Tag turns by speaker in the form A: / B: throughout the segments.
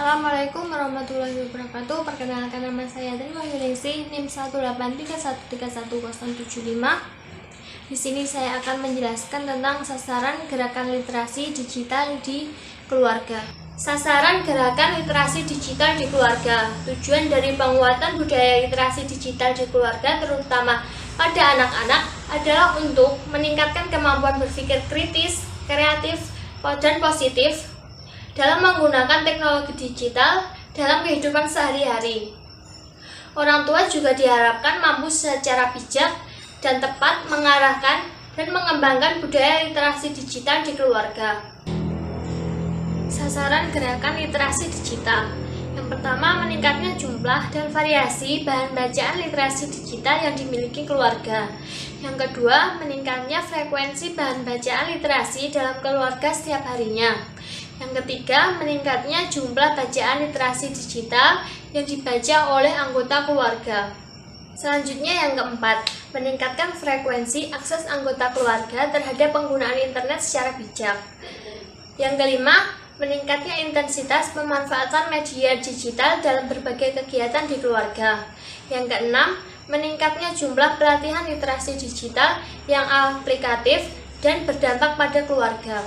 A: Assalamualaikum warahmatullahi wabarakatuh. Perkenalkan, nama saya Tri Wahyuningsi, NIM 183131075. Di sini saya akan menjelaskan tentang sasaran gerakan literasi digital di keluarga. Sasaran gerakan literasi digital di keluarga. Tujuan dari penguatan budaya literasi digital di keluarga, terutama pada anak-anak, adalah untuk meningkatkan kemampuan berpikir kritis, kreatif, dan positif dalam menggunakan teknologi digital dalam kehidupan sehari-hari. Orang tua juga diharapkan mampu secara bijak dan tepat mengarahkan dan mengembangkan budaya literasi digital di keluarga. Sasaran gerakan literasi digital. Yang pertama, meningkatnya jumlah dan variasi bahan bacaan literasi digital yang dimiliki keluarga. Yang kedua, meningkatnya frekuensi bahan bacaan literasi dalam keluarga setiap harinya. Yang ketiga, meningkatnya jumlah bacaan literasi digital yang dibaca oleh anggota keluarga. Selanjutnya yang keempat, meningkatkan frekuensi akses anggota keluarga terhadap penggunaan internet secara bijak. Yang kelima, meningkatnya intensitas pemanfaatan media digital dalam berbagai kegiatan di keluarga. Yang keenam, meningkatnya jumlah pelatihan literasi digital yang aplikatif dan berdampak pada keluarga.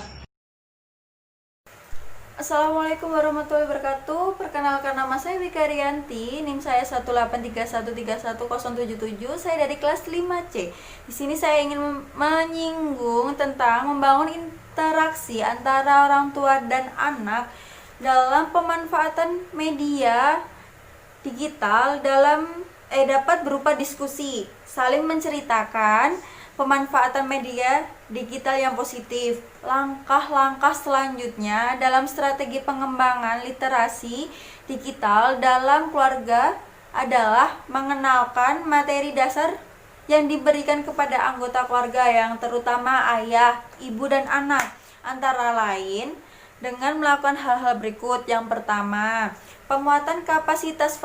B: Assalamualaikum warahmatullahi wabarakatuh. Perkenalkan, nama saya Wika Rianti, NIM saya 183131077. Saya dari kelas 5C. Di sini saya ingin menyinggung tentang membangun interaksi antara orang tua dan anak dalam pemanfaatan media digital dapat berupa diskusi, saling menceritakan pemanfaatan media digital yang positif. Langkah-langkah selanjutnya dalam strategi pengembangan literasi digital dalam keluarga adalah mengenalkan materi dasar yang diberikan kepada anggota keluarga yang terutama ayah, ibu, dan anak, antara lain dengan melakukan hal-hal berikut. Yang pertama, penguatan kapasitas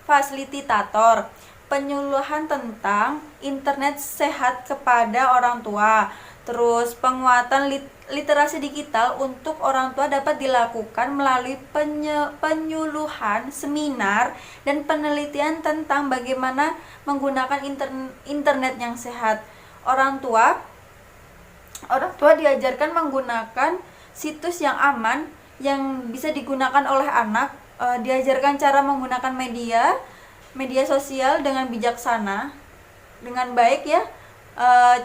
B: fasilitator, penyuluhan tentang internet sehat kepada orang tua. Terus penguatan literasi digital untuk orang tua dapat dilakukan melalui penyuluhan, seminar, dan penelitian tentang bagaimana menggunakan internet yang sehat. Orang tua diajarkan menggunakan situs yang aman yang bisa digunakan oleh anak, diajarkan cara menggunakan media sosial dengan bijaksana, dengan baik ya,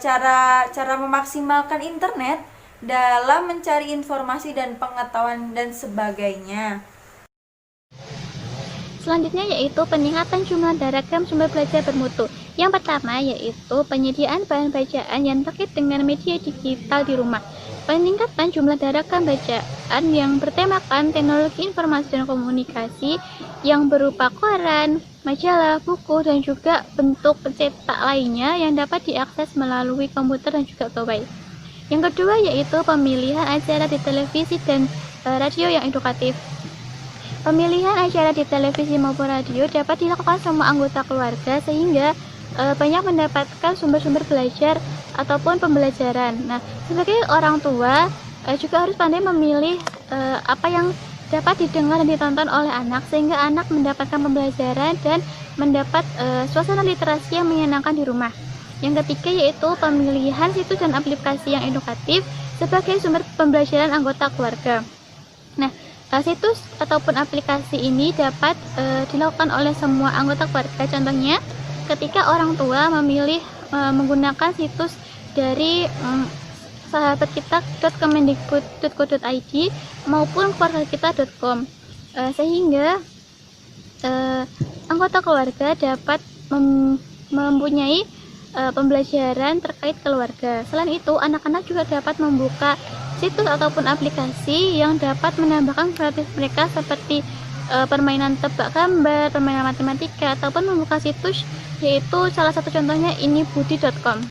B: cara memaksimalkan internet dalam mencari informasi dan pengetahuan dan sebagainya.
C: Selanjutnya yaitu peningkatan jumlah dan ragam sumber belajar bermutu. Yang pertama yaitu penyediaan bahan bacaan yang terkait dengan media digital di rumah. Peningkatan jumlah dan ragam bacaan yang bertemakan teknologi informasi dan komunikasi yang berupa koran, majalah, buku, dan juga bentuk cetak lainnya yang dapat diakses melalui komputer dan juga gawai. Yang kedua yaitu pemilihan acara di televisi dan radio yang edukatif. Pemilihan acara di televisi maupun radio dapat dilakukan semua anggota keluarga sehingga banyak mendapatkan sumber-sumber belajar ataupun pembelajaran. Nah, sebagai orang tua juga harus pandai memilih apa yang dapat didengar dan ditonton oleh anak sehingga anak mendapatkan pembelajaran dan mendapat suasana literasi yang menyenangkan di rumah. Yang ketiga yaitu pemilihan situs dan aplikasi yang edukatif sebagai sumber pembelajaran anggota keluarga. Nah, situs ataupun aplikasi ini dapat dilakukan oleh semua anggota keluarga. Contohnya, ketika orang tua memilih menggunakan situs dari sahabatkita.kemendikbud.go.id maupun keluargakita.com, sehingga anggota keluarga dapat mempunyai pembelajaran terkait keluarga. Selain itu, anak-anak juga dapat membuka situs ataupun aplikasi yang dapat menambahkan kreatif mereka seperti permainan tebak gambar, permainan matematika, ataupun membuka situs, yaitu salah satu contohnya inibudi.com.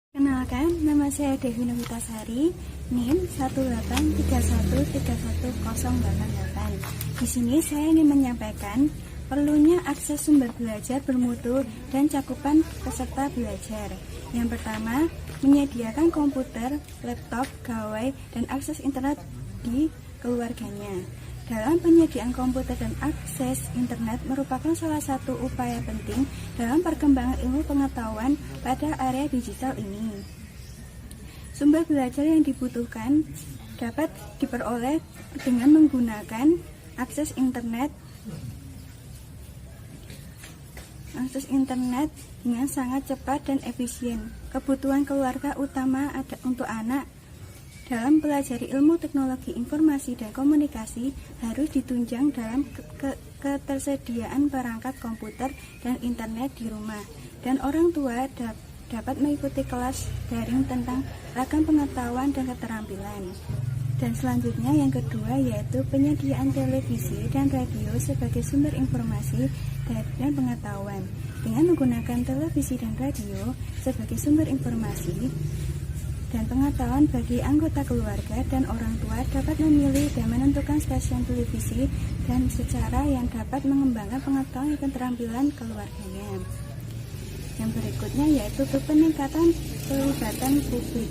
D: Kenalkan, nama saya Devi Novitasari, NIM 183131088. Di sini saya ingin menyampaikan perlunya akses sumber belajar bermutu dan cakupan peserta belajar. Yang pertama, menyediakan komputer, laptop, gawai, dan akses internet di keluarganya. dalam penyediaan komputer dan akses internet merupakan salah satu upaya penting dalam perkembangan ilmu pengetahuan pada area digital ini. Sumber belajar yang dibutuhkan dapat diperoleh dengan menggunakan akses internet dengan sangat cepat dan efisien. Kebutuhan keluarga utama untuk anak dalam pelajari ilmu teknologi informasi dan komunikasi harus ditunjang dalam ketersediaan perangkat komputer dan internet di rumah, dan orang tua dapat mengikuti kelas daring tentang ragam pengetahuan dan keterampilan. Dan selanjutnya yang kedua yaitu penyediaan televisi dan radio sebagai sumber informasi dan pengetahuan. Dengan menggunakan televisi dan radio sebagai sumber informasi dan pengetahuan bagi anggota keluarga dan orang tua dapat memilih dan menentukan stasiun televisi dan secara yang dapat mengembangkan pengetahuan dan keterampilan keluarganya. Yang berikutnya yaitu peningkatan pelibatan publik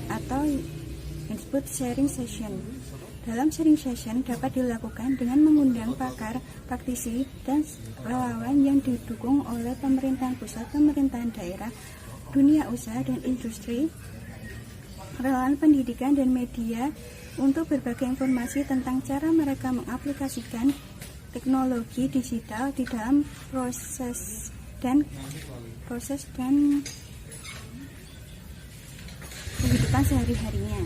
D: atau yang disebut sharing session. Dalam sharing session dapat dilakukan dengan mengundang pakar, praktisi, dan relawan yang didukung oleh pemerintahan pusat, pemerintahan daerah, dunia usaha dan industri, relawan pendidikan dan media untuk berbagi informasi tentang cara mereka mengaplikasikan teknologi digital di dalam proses dan kehidupan sehari-harinya.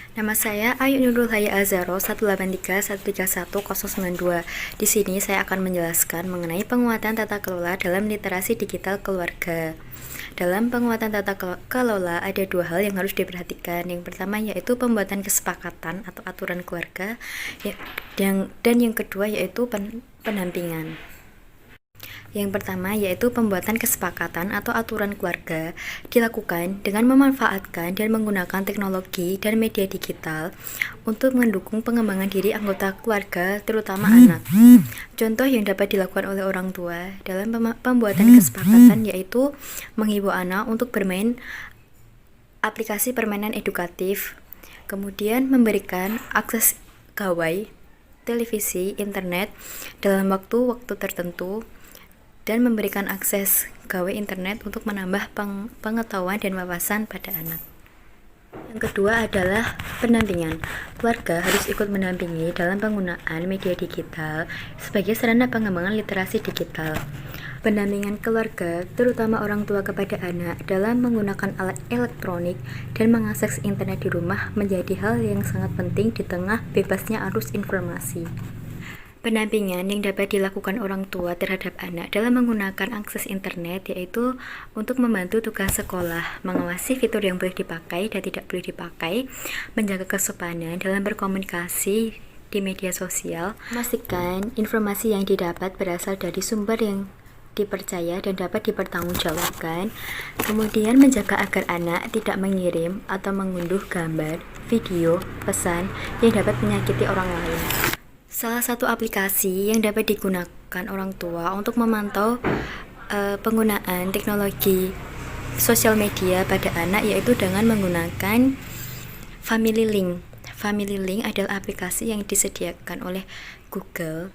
E: Nama saya Ayu Nurul Haya Azaro 183131092. Di sini saya akan menjelaskan mengenai penguatan tata kelola dalam literasi digital keluarga. Dalam penguatan tata kelola ada dua hal yang harus diperhatikan. Yang pertama yaitu pembuatan kesepakatan atau aturan keluarga, dan yang kedua yaitu pendampingan. Yang pertama yaitu pembuatan kesepakatan atau aturan keluarga dilakukan dengan memanfaatkan dan menggunakan teknologi dan media digital untuk mendukung pengembangan diri anggota keluarga, terutama anak. Contoh yang dapat dilakukan oleh orang tua dalam pembuatan kesepakatan yaitu menghibur anak untuk bermain aplikasi permainan edukatif, kemudian memberikan akses gawai, televisi, internet dalam waktu-waktu tertentu, dan memberikan akses gawai internet untuk menambah pengetahuan dan wawasan pada anak. Yang kedua adalah pendampingan. Keluarga harus ikut mendampingi dalam penggunaan media digital sebagai sarana pengembangan literasi digital. Pendampingan keluarga, terutama orang tua kepada anak dalam menggunakan alat elektronik dan mengakses internet di rumah menjadi hal yang sangat penting di tengah bebasnya arus informasi. Pendampingan yang dapat dilakukan orang tua terhadap anak dalam menggunakan akses internet yaitu untuk membantu tugas sekolah, mengawasi fitur yang boleh dipakai dan tidak boleh dipakai, menjaga kesopanan dalam berkomunikasi di media sosial, memastikan informasi yang didapat berasal dari sumber yang dipercaya dan dapat dipertanggungjawabkan, kemudian menjaga agar anak tidak mengirim atau mengunduh gambar, video, pesan yang dapat menyakiti orang lain. Salah satu aplikasi yang dapat digunakan orang tua untuk memantau penggunaan teknologi sosial media pada anak yaitu dengan menggunakan Family Link. Family Link adalah aplikasi yang disediakan oleh Google